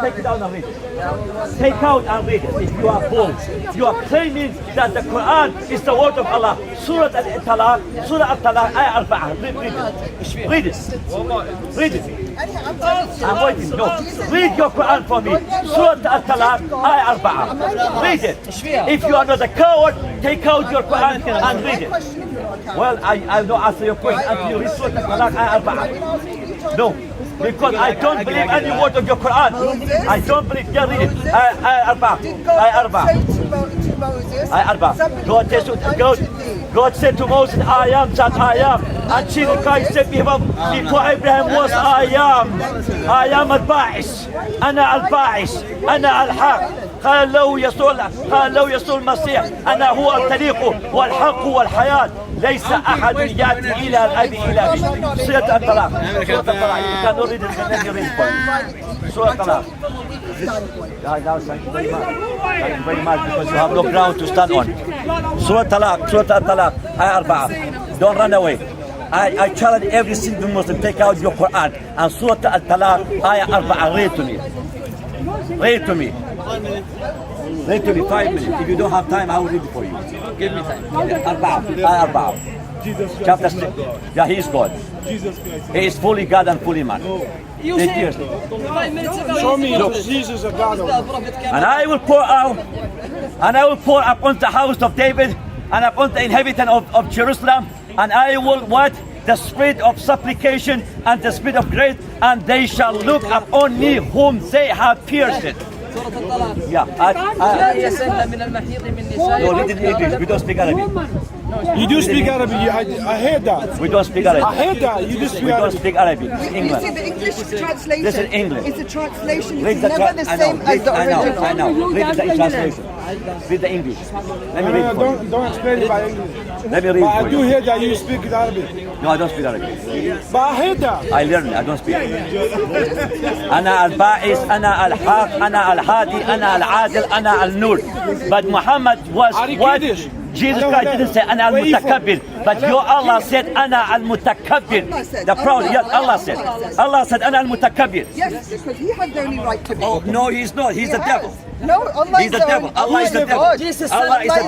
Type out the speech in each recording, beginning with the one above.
Take it down and read it. Take out and read it. If you are bold, you are claiming that the Quran is the word of Allah. Surah Al-Talaq, Surah Al-Talaq, Ayah 4. Read it. Read it. I'm waiting. No. Read your Quran for me. Surah Al-Talaq, Ayah 4. Read it. If you are not a coward, take out your Quran and read it. Well, I don't answer your question until you read Surah Al-Talaq, Ayah 4. No. Because I don't believe any word of your Quran. I don't believe. Yeah, read it. God said to Moses, I am that I am. And Jesus Christ said before Abraham was I am. I am al-Ba'is. أنا الباعث. أنا الحق. قال له يسوع المسيح أنا هو الطريق والحق والحياة. ليس أحد يأتي إلى الأب إلا بي. سورة الطلاق. سورة الطلاق. You cannot read it. Let me read it for you. Surah Al-Talaq. Thank you very much. Thank you very much because you have no ground to stand on. Surah Al-Talaq. Surah Al-Talaq. Ayah 4. Don't run away. I challenge every single Muslim, take out your Quran and Surah Al-Talaq, Ayah 4. Read to me. Read to me. Read to me 5 minutes. If you don't have time, I will read it for you. Give me time. Ayah 4. Jesus Christ Chapter is 6. God. Yeah, he is God. Jesus Christ. He is fully God and fully man. You said 5 minutes ago. Show me Jesus is God. And I will pour out, and I will pour upon the house of David and upon the inhabitant of Jerusalem, and I will what? The spirit of supplication and the spirit of grace, and they shall look upon me whom they have pierced. سورة الطلاق. Yeah. لا يسن من المحيض من نسائكم. No, read it in English. We don't speak Arabic. You do speak Arabic. I heard that. We don't speak Arabic. I heard that. You do speak We don't Arabic. speak Arabic. It's You see English. the English translation. This is English. It's a translation. Read It's the never the same as the original. I know. Read the translation. Read the English. Let me read it for you. Don't explain it by English. Let me read But it I for do you. hear that you speak Arabic. No, I don't speak Arabic. But I heard that. I learned it. I don't speak. أنا الباعث أنا الحق أنا الهادي أنا العادل أنا النور. But Muhammad was what? Jesus Christ didn't say أنا المتكبر. But your Allah said أنا المتكبر. The proud. Yes, Allah said. Allah said أنا المتكبر. Yes, because he had the only right to be. Oh no, he's not. He's the devil. No, Allah He's the devil. Allah is the devil. Allah is the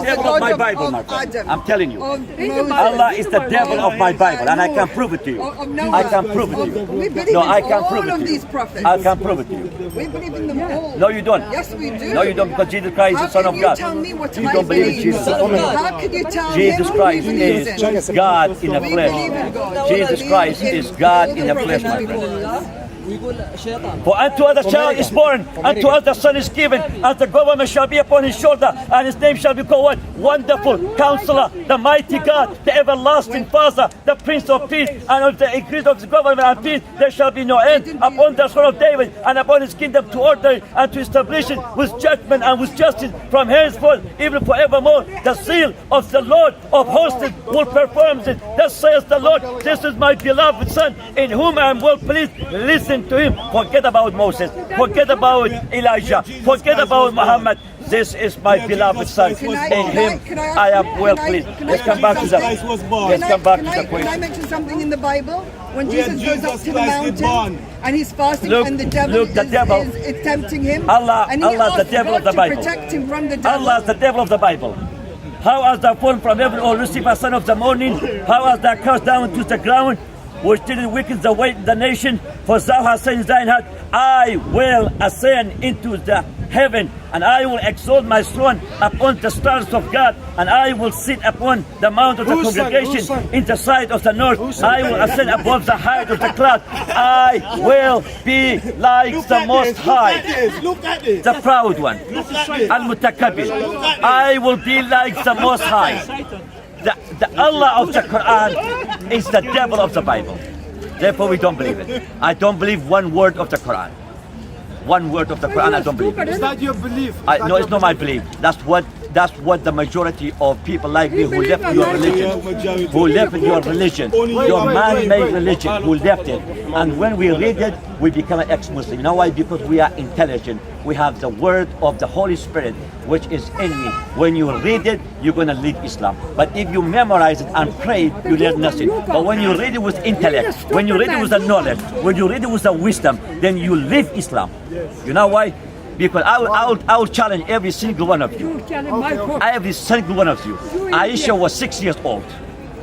devil of my Bible, my friend. I'm telling you. Allah is the devil of my Bible, and I can prove it to you. I can prove it to you. We believe No, in I can prove all it of to these you. prophets. I can prove it to you. We believe in them all. No, you don't. Yes, we do. No, you don't, because Jesus Christ is the Son of God. How can you tell me what You I don't believe in believe? Jesus. How can you tell Jesus him Christ who he believes is in? God in the We believe in flesh. God. Jesus We Christ believe is in God all in the the flesh, my prophets. friend. ويقول شيطان. For unto us a child is born, unto us the son is given, and the government shall be upon his shoulder, and his name shall be called what? Wonderful Counselor, the mighty God, the everlasting Father, the Prince of Peace, and of the increase of his government and peace there shall be no end upon the throne of David and upon his kingdom, to order it and to establish it with judgment and with justice from henceforth even forevermore. The seal of the Lord of hosts will perform it. Thus says the Lord, this is my beloved Son, in whom I am well pleased. Listen to him. Forget about Moses. Forget about Elijah. Forget about Muhammad. This is my beloved Son. In him I am well pleased. Let's come back to that. Let's come back to the Can I question. mention something in the Bible? When Where Jesus goes up Jesus to the Christ is mountain born. and he's fasting Look, and the devil, look, the devil. is tempting him. Allah and he is the asks devil God of the to Bible. protect him from the devil. Allah is the devil of the Bible. How has thou fallen from heaven, O Lucifer, son of the morning? How hast thou cast down to the ground, which did weaken the nation? For thou hast said in thine heart, I will ascend into the heaven, and I will exalt my throne upon the stars of God, and I will sit upon the mount of the Whose son? congregation Whose son? in the side of the north. Whose son? I will ascend above the height of the cloud. I will be like the Most High, Look at this. the proud one, Al-Mutakabbir. I will be like the Most High. The Allah of the Quran is the devil of the Bible. Therefore, we don't believe it. I don't believe one word of the Quran. One word of the Quran, I don't believe it. Is that your belief? No, it's not my belief. That's what the majority of people like me who left your religion, who left your religion, your man-made religion, who left it. And when we read it, we become an ex-Muslim. You know why? Because we are intelligent. we have the word of the Holy Spirit, which is in me. When you read it, you're going to live Islam. But if you memorize it and pray, you learn nothing. But when you read it with intellect, when you read it with the knowledge, when you read it with the wisdom, then you live Islam. You know why? Because I will challenge every single one of you. Every single one of you. Aisha was 6 years old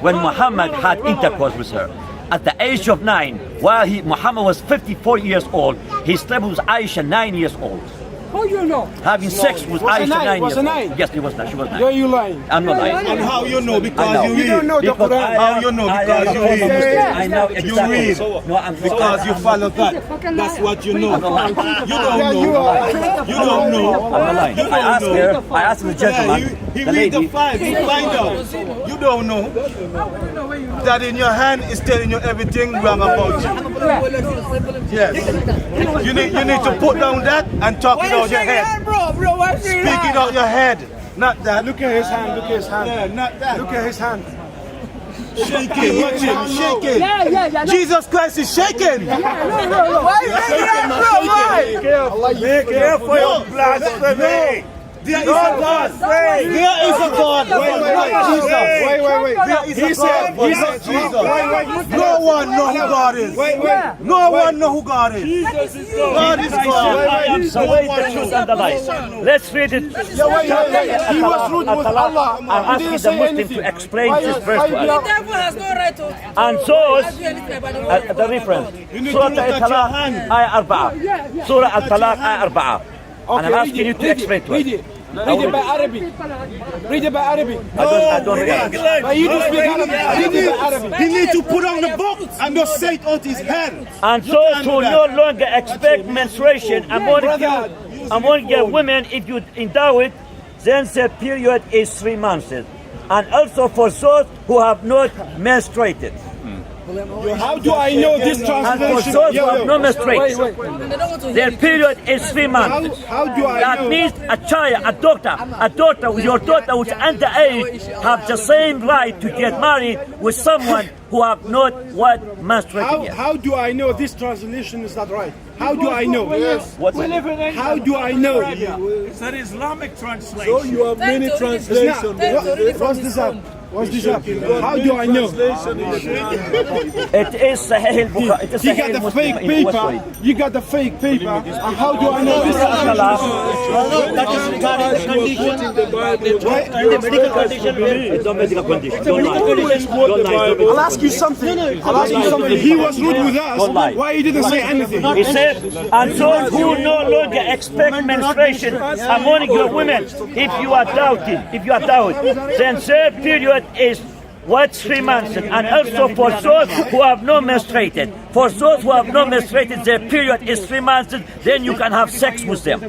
when Muhammad had intercourse with her. At the age of 9, while Muhammad was 54 years old, he slept with Aisha 9 years old. How you know? Having sex with Was it Aisha 9 nine? years Was it old. nine? Yes, it was 9. She was 9. Where are you lying? I'm not lying. And how you know? I Because know. you You don't read. know the Because Quran. How you know? Because you read. I know exactly. read. No, I'm Because you follow that. That's what you know. I'm not lying. You don't know. you are. You don't know. I'm not lying. You I don't asked know. her, I asked the gentleman, He the read the lady, 5. He find out. You don't know that in your hand is telling you everything wrong about you. Yes. You need to put down that and talk it out your head. Speak it out your head. Not that. Look at his hand. Look at his hand. Yeah, not that. Look at his hand. Shaking. Watch him. Shaking. Jesus Christ is shaking. Be careful, you blasphemy. There is a God. There is a God. Wait. There is a God, but not Jesus. Wait. No one know who God is. No one know who God is. God is I God. am the way, the truth, and the life. Let's read it. Wait. He was rude with Allah. I'm He asking didn't the say Muslim anything. to explain Why this you- verse why to you- us. Devil has no right to. And so, the reference. Surah Al-Talaq, Ayah 4. Surah Al-Talaq, Ayah 4. And I'm asking you to explain to us. Read it by Arabic. Read it by Arabic. I don't read. But you don't speak Arabic. Read it by Arabic. He need to put on the book and just say it out his head. And those who no longer expect menstruation among your women, if you endow it, then the period is 3 months. And also for those who have not menstruated. How do I know this And for translation? those who have not menstruated, their period is 3 months. How do I That know? means a child, a daughter, your daughter who's underage have the same right to get married with someone who have not menstruated yet. How do I know this translation is not right? How do I know? What's it? How do I know? It's an Islamic translation. So you have many translations. What's this up? What's this up? How do I know? It is Sahih al-Bukhari. It is You Sahih got the Muslim fake in West paper. Side. You got the fake paper. And how do I know this translation? That is regarding the condition. The medical condition. It's not medical condition. Don't lie. Don't lie. I'll ask you something. I'll ask you something. He was rude with us. Don't lie. Why he didn't say anything? He said, and those who no longer expect menstruation among your women, if you are doubting, then their period is 3 months. And also for those who have not menstruated, their period is 3 months, then you can have sex with them.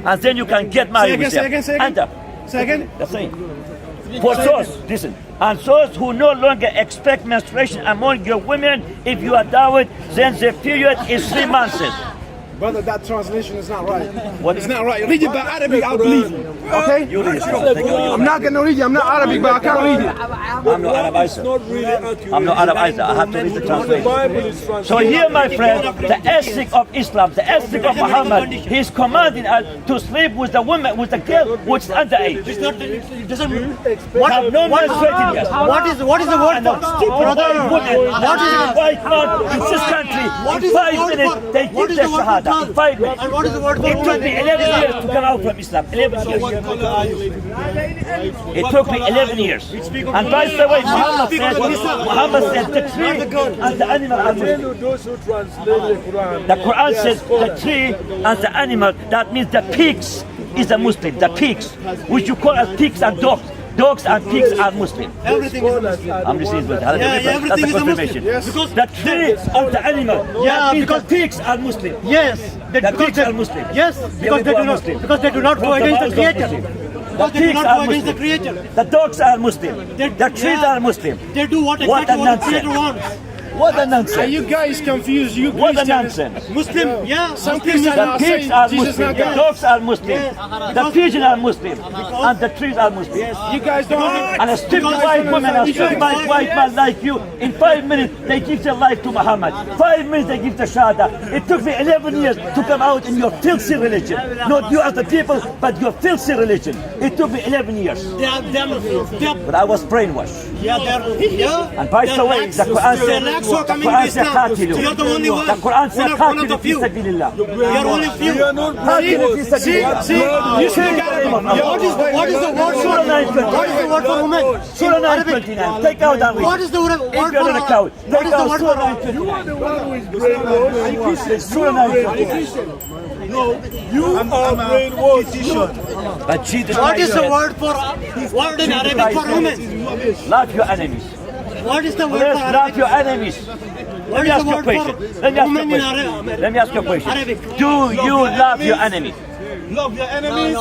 And then you can get married with them. Second. That's it. For those, listen, and those who no longer expect menstruation among your women, if you are doubted, then the period is 3 months. Brother, that translation is not right. What It's not right. Read it by Arabic, I'll believe you. Okay? You read it. I'm not going to read it. I'm not Arabic, but I can't read it. I'm not Arab either. I'm not Arab either. I have to read the translation. So here, my friend, the ethic of Islam, the ethic of Muhammad, he's commanding us to sleep with the woman, with the girl which is underage. It doesn't. Have no menstruating yet. What is the word And the stupid women, what is it? White man in this country, in 5 minutes, they give their shahada. In 5 minutes. And what is the word for It took me 11 years to come out from Islam. 11 years. It took me 11 years. And by the way, Muhammad said the tree and the animal are Muslim. The Quran says the tree and the animal, that means the pigs is a Muslim. The pigs, which you call as pigs and dogs. Dogs and pigs are Muslim. Everything is Muslim. I'm listening to it. That's everything a is a confirmation. Muslim. The tree and the animal, that means the pigs are Muslim. Yes, The pigs are Muslim. yes, because they do not go against the Creator. The They do pigs not are go against the Muslim. Creator. The dogs are Muslim. The trees are Muslim. They do what What a exactly what the nonsense. Creator wants. What a Are nonsense. you guys confused? You What a Christians. nonsense. Muslim, yeah. Some Christians The are pigs saying are Jesus Muslim, not the God. dogs are Muslim, the pigeons are Muslim, and the trees are Muslim. You guys don't have And a stupid white woman, a stupid white man like you, in 5 minutes they give their life to Muhammad. 5 minutes they give the Shahada. It took me 11 years to come out in your filthy religion. Not you as the people, but your filthy religion. It took me 11 years. They are, But I was brainwashed. yeah, yeah. And by the way, the Quran said, Relax, so the coming Quran to said, Islam. "Qatilu." You're the only one. The Quran said, One of the "Qatilu fi few. sabilillah." You're only few. Qatilu fi sabilillah. See, you Change the name of Allah. What is the word for Surah 929. What is the word for woman? Surah 929. Take out that What is the word If for you're on a couch, What take is the out word Surah for 929. Surah 929. you are brainwashed. But Jesus What Christ is the said, word for word in Arabic for women? love your enemies. What is the word Please for love Arabic? your enemies. What Let me is ask the you a word question. for Let me ask you a women in question. Let me ask you a question. Arabic. Do you love your enemy? Love your enemies.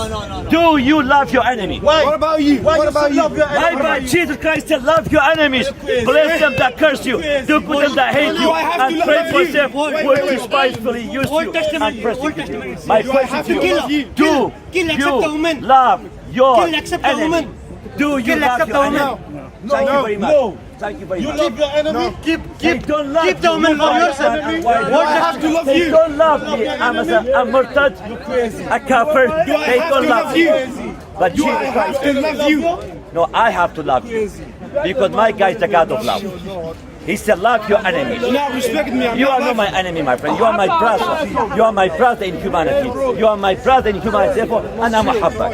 Do you love your enemy? Why? What about you? Why What you about should you? love your Why enemies? by Jesus Christ said love your enemies, bless them that curse you, do good them that hate you, Do I have and to pray love for you? them Wait, who wait, wait. despitefully use Old you Testament, and persecute Old you. Testament. My Do I question have to to you, love you? do Kill except the you woman. love your Kill except the enemy? woman. Do you Kill love except your the enemy? woman. Thank you very much. no. Thank you very You much. love your enemy? They don't love keep the you. woman for Why- yourself. why- Do I have to love They you? don't love me. I'm a murtad, a kafir. Do I They have don't to love love me. you? But Do I Jesus have Christ, to love you? no, I have to love you. Because my God is the God of love. He said, love your enemies. Now respect me. I'm You are not not my enemy, my friend. You are my brother. You are my brother in humanity. You are my brother in humanity. Therefore, أنا محبك.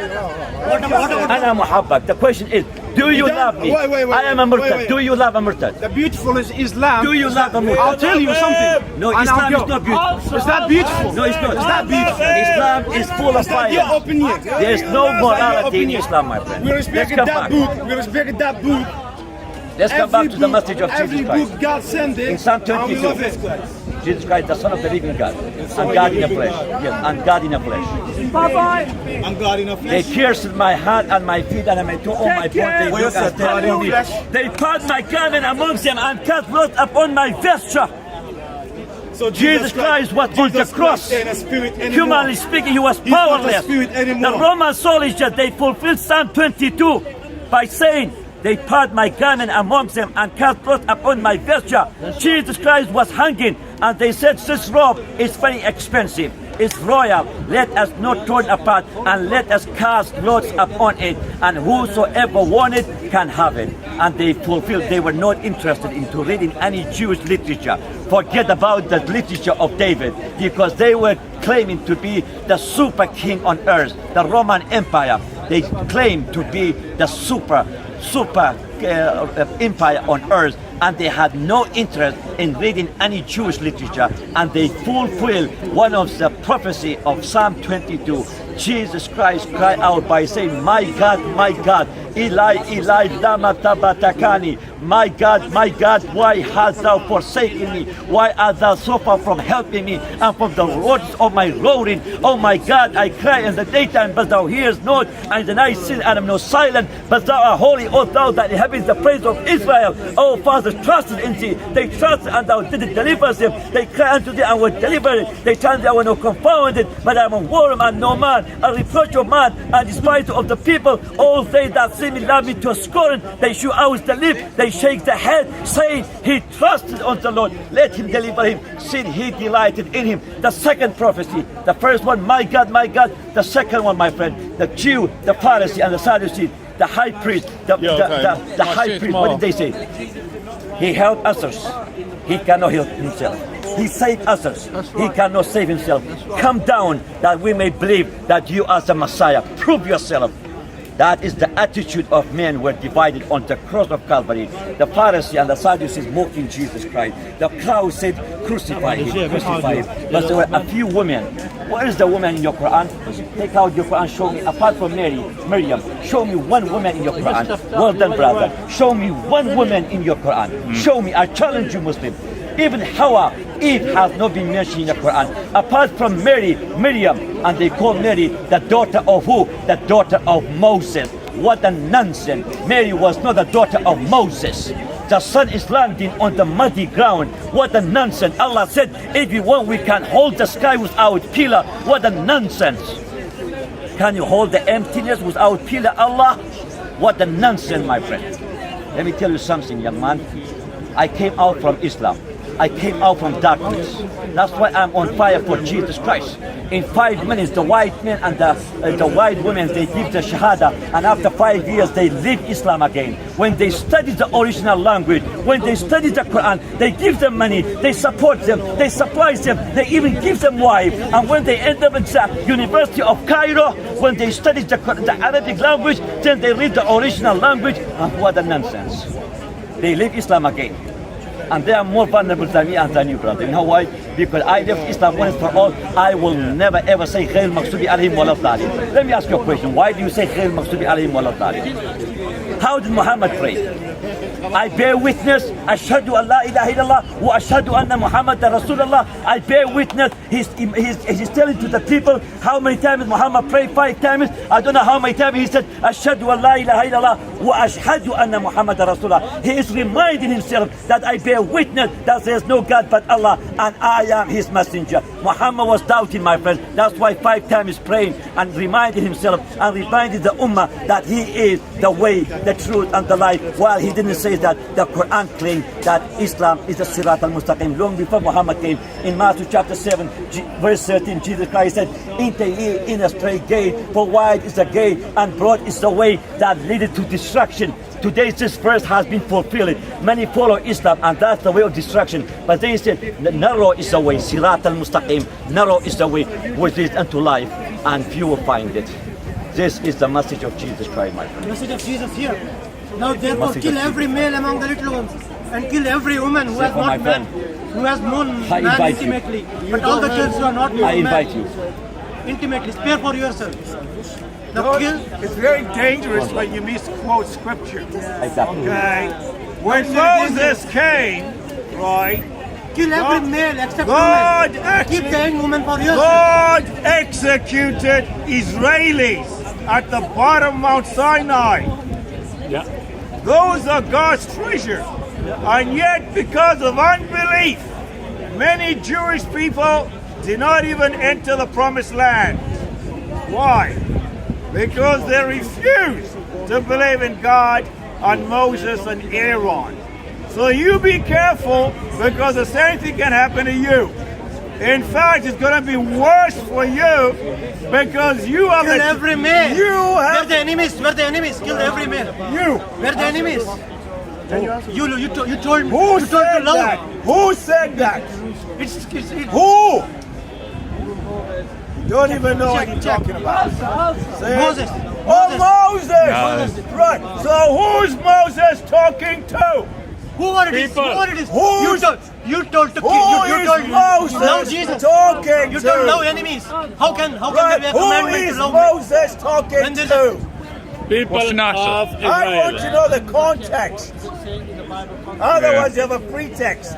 أنا محبك. The question is, do you love me? Wait, I am a wait, murtad. wait. Do you love a murtad? The beautiful is Islam. Do you love a murtad? I'll tell you something. No, And Islam I'll is go. not beautiful. Is that beautiful? No, it's not. Is that beautiful? Islam is full of Your fire. opinion. There is no morality in Islam, my friend. We Let's respect come that back. book. We respect that book. Let's come back to the message of Every Jesus Christ. book God sent it. In Psalm and we 22. love it. Jesus Christ, the Son of the living God. And God in the flesh. Yes, and God in the flesh. And God in a They flesh. pierced my hand and my feet and my toe, all my bones. They Well, you look said and God in tell me. flesh. They part my garment amongst them and cut blood upon my vesture. So Jesus Christ was on the Jesus cross. Christ ain't a spirit anymore. Humanly speaking, he was He's not a powerless. spirit anymore. The Roman soldiers, they fulfilled Psalm 22 by saying, they part my garment amongst them and cast blood upon my vesture. Jesus Christ was hanging, and they said, this robe is very expensive. It's royal. Let us not turn apart, and let us cast lots upon it, and whosoever want it can have it. And they fulfilled. They were not interested into reading any Jewish literature. Forget about the literature of David, because they were claiming to be the super king on earth, the Roman Empire. They claimed to be the super empire on earth, and they had no interest in reading any Jewish literature, and they fulfilled one of the prophecy of Psalm 22. Jesus Christ cried out by saying, my God, Eli, Eli, lama sabachthani. My God, why hast thou forsaken me? Why art thou so far from helping me and from the words of my roaring? Oh my God, I cry in the daytime, but thou hearest not, and in the night still I am not silent, but thou art holy, O thou that inhabitest the praise of Israel. Oh Father, trusted in thee. They trusted, and thou didst deliver them. They cried unto thee and were delivered. They turned thee and were not confounded, but I am a worm and no man, a reproach of man, and despite of the people. All they that see me love me to scorn. They shew out the lip, they shake the head, saying, he trusted on the Lord. Let him deliver him, since he delighted in him. The second prophecy, the first one, my God, the second one, my friend, the Jew, the Pharisee, and the Sadducee, the high priest, the high priest, what did they say? He helped others, he cannot help himself. He saved others, he cannot save himself. Come down that we may believe that you are the Messiah. Prove yourself. That is the attitude of men were divided on the cross of Calvary. The Pharisees and the Sadducees mocking Jesus Christ. The crowd said, crucify him, crucify him. But there were a few women. Where is the woman in your Quran? Take out your Quran, show me, apart from Miriam, show me one woman in your Quran. Well done, brother. Show me one woman in your Quran. Show me, I challenge you, Muslim. Even Hawa, Eve has not been mentioned in the Quran. Apart from Miriam, and they call Mary the daughter of who? The daughter of Moses. What a nonsense. Mary was not the daughter of Moses. The sun is landing on the muddy ground. What a nonsense. Allah said, everyone we can hold the sky without pillar. What a nonsense. Can you hold the emptiness without pillar, Allah? What a nonsense, my friend. Let me tell you something, young man. I came out from Islam. I came out from darkness. That's why I'm on fire for Jesus Christ. In 5 minutes, the white men and the white women, they give the Shahada, and after 5 years, they leave Islam again. When they study the original language, when they study the Quran, they give them money, they support them, they supply them, they even give them wife. And when they end up at the University of Cairo, when they study the Arabic language, then they read the original language. And what a nonsense. They leave Islam again. And they are more vulnerable than me and than you, brother. You know why? Because I left Islam once for all. I will never ever say غير المغضوب عليهم ولا الضالين. Let me ask you a question. Why do you say غير المغضوب عليهم ولا الضالين? How did Muhammad pray? I bear witness, ashhadu an la ilaha illallah wa ashhadu anna Muhammadan Rasulullah. I bear witness. He's telling to the people how many times Muhammad prayed. 5 times. I don't know how many times he said ashhadu an la ilaha illallah wa ashhadu anna Muhammadan Rasulullah. He is reminding himself that I bear witness that there is no God but Allah and I am his messenger. Muhammad was doubting, my friend. That's why 5 times praying and reminding himself and reminding the ummah that he is the way, the truth and the life, while he didn't say that the Quran claimed that Islam is the Sirat al-Mustaqim. Long before Muhammad came, in Matthew chapter 7, verse 13, Jesus Christ said, enter ye in a straight gate, for wide is the gate and broad is the way that leadeth to destruction. Today this verse has been fulfilled. Many follow Islam and that's the way of destruction. But they said, narrow is the way, Sirat al-Mustaqim, narrow is the way which leads unto life, and few will find it. This is the message of Jesus Christ, my friend. The message of Jesus here. Now therefore kill every male among the little ones, and kill every woman who has not met, who has known man intimately. But all the kids who are not known I invite you. intimately, spare for yourself. The kill. It's very dangerous when you misquote scripture. Exactly. Okay? When Moses came, right? Kill every male except God women. Keep the young woman for yourself. God executed Israelis at the bottom of Mount Sinai. Yeah. Those are God's treasure. And yet, because of unbelief, many Jewish people did not even enter the promised land. Why? Because they refused to believe in God and Moses and Aaron. So you be careful, because the same thing can happen to you. In fact, it's going to be worse for you because you are Kill every male. You We're have the enemies. We're the enemies. Kill every male. you. We're the enemies. You told me. Who you told said to love. that? Who said that? It's Who? Don't even know what you're talking about. Say it. Moses. Oh, Moses. Right. So who's Moses talking to? Who are it is? Who are it is? Who's- You told to Who kill. You is told Moses love Jesus. talking You to? told love enemies. How can Right. there be a Who commandment is to love? Moses talking When there's to? People of I want to know the context. Otherwise, you have a pretext.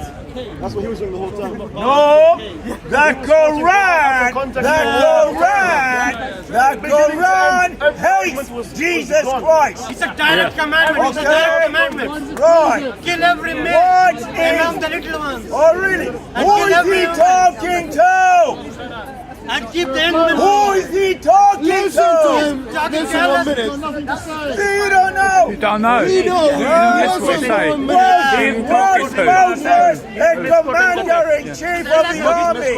That's what he was doing the whole time. No, the Quran hates Jesus Christ. It's a direct commandment. It's a direct commandment. Right. Kill every What man is- among the little ones. Oh, really? Who kill is he everyone. talking to? And keep the enemy. Who is he talking Listen to to? him. Listen 1 minute. You don't know. don't know. He don't. That's what Listen I say. to 1 minute. Was Moses a commander-in-chief of the army?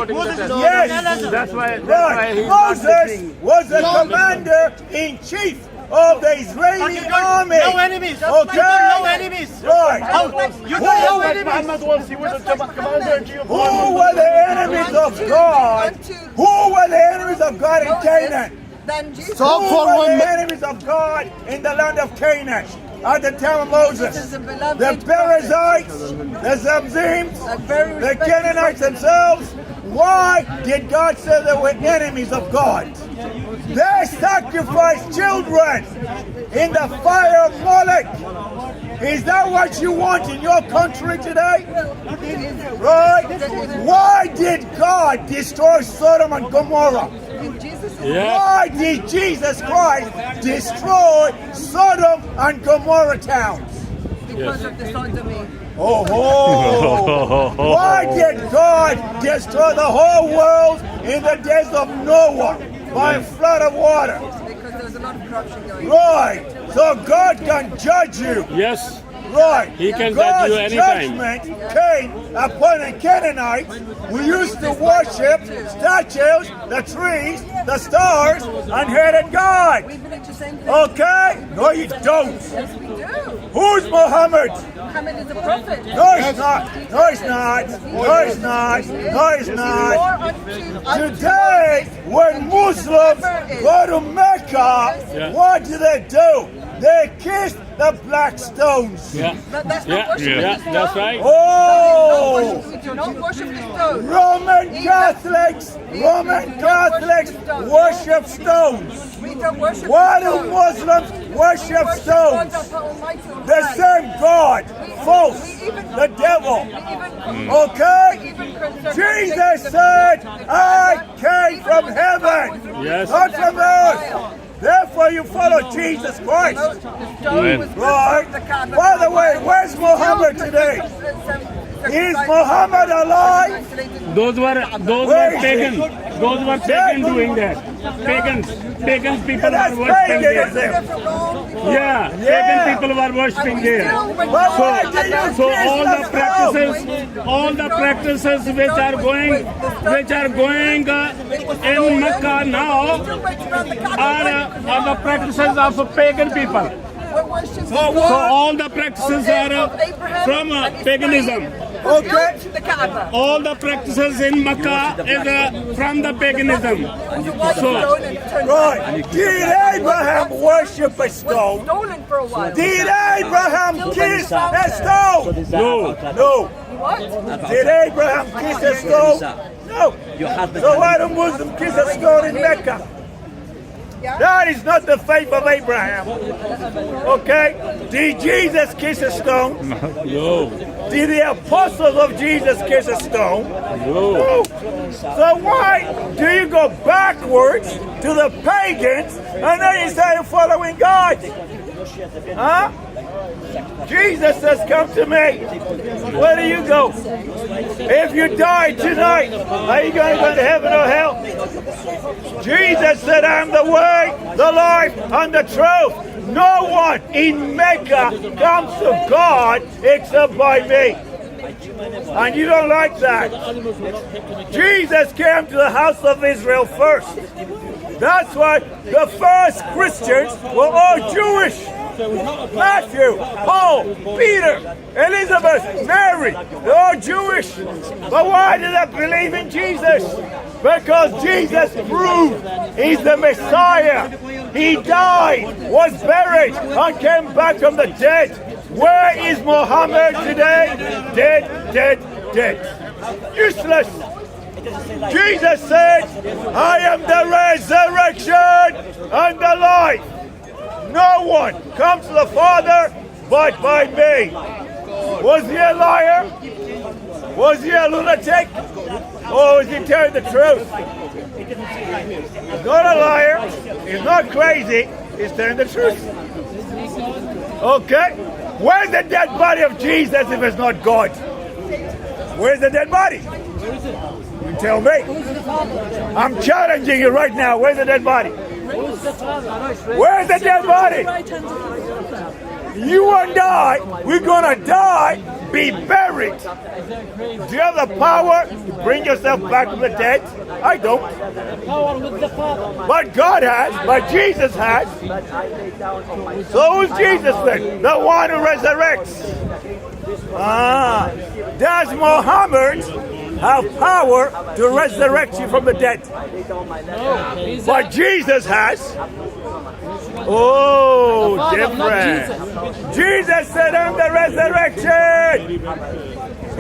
Yes. That's why. Right. Moses was the commander-in-chief of the Israeli army. No enemies. Okay. No enemies. Right. You don't know enemies. Muhammad was, he was a commander-in-chief. Who were the enemies of God? Who were the enemies of God in Canaan? Then Jesus. Stop Who for were 1 the minute. enemies of God in the land of Canaan at the time of Moses? This is a beloved The Perizzites, the Zamzims, a very the respected Canaanites themselves. Why did God say they were enemies of God? They sacrificed children in the fire of Moloch. Is that what you want in your country today? Right? Why did God destroy Sodom and Gomorrah? Why did Jesus Christ destroy Sodom and Gomorrah towns? Because of the sodomy. Oh, why did God destroy the whole world in the days of Noah by a flood of water? Because there was a lot of corruption going on. Right, so God can judge you. Yes. Right. He can God's judge you anytime. judgment came upon the Canaanites who used to worship statues, the trees, the stars, and hated God. We believe the same thing. Okay? No, you don't. Yes, we do. Who's Muhammad? Muhammad is a prophet. No, he's not. No, he's not. No, he's not. No, he's not. Today, when Muslims go to Mecca, what do? They kiss the black stones. Yeah. That's Yeah. not worship. Yeah. That's right. Oh! We do not worship the stone. Roman Catholics worship stones. We don't worship Why the do stone. Muslims worship God stones? of Almighty on The high. same God, false, the devil. Okay? Jesus said, I came from heaven, Yes. not from earth. Therefore you follow Jesus Christ. Right? By the way, where's Muhammad today? Is Muhammad alive? Those were pagans. Those were pagans doing that. Pagans people That's were worshipping there. paganism. Yeah, pagan people were worshipping there. But why do you So kiss all the practices which are going in Mecca now are the practices of pagan people. So all the practices are from paganism. Okay. All the practices in Mecca is from the paganism. So Right. Did Abraham worship a stone? Stolen for a while. Did Abraham kiss a stone? no. No. What? Did Abraham kiss a stone? No. So why do Muslims kiss a stone in Mecca? That is not the faith of Abraham. Okay? Did Jesus kiss a stone? No. Did the apostles of Jesus kiss a stone? No. So why do you go backwards to the pagans and then you say you're following God? Huh? Jesus says, come to me. Where do you go? If you die tonight, are you going to go to heaven or hell? Jesus said, I'm the way, the life, and the truth. No one in Mecca comes to God except by me. And you don't like that. Jesus came to the house of Israel first. That's why the first Christians were all Jewish. Matthew, Paul, Peter, Elizabeth, Mary, they're all Jewish. But why did they believe in Jesus? Because Jesus proved he's the Messiah. He died, was buried, and came back from the dead. Where is Muhammad today? Dead, dead, dead. Useless. Jesus said, I am the resurrection and the life. No one comes to the Father but by me. Was he a liar? Was he a lunatic? Or was he telling the truth? He's not a liar. He's not crazy. He's telling the truth. Okay? Where's the dead body of Jesus if it's not God? Where's the dead body? You tell me. I'm challenging you right now. Where's the dead body? Where's the dead body? You and I, we're gonna die, be buried. Do you have the power to bring yourself back from the dead? I don't. But God has, but Jesus has. So who's Jesus then? The one who resurrects. Does Muhammad have power to resurrect you from the dead? But Jesus has. Oh, different. Jesus said, I'm the resurrection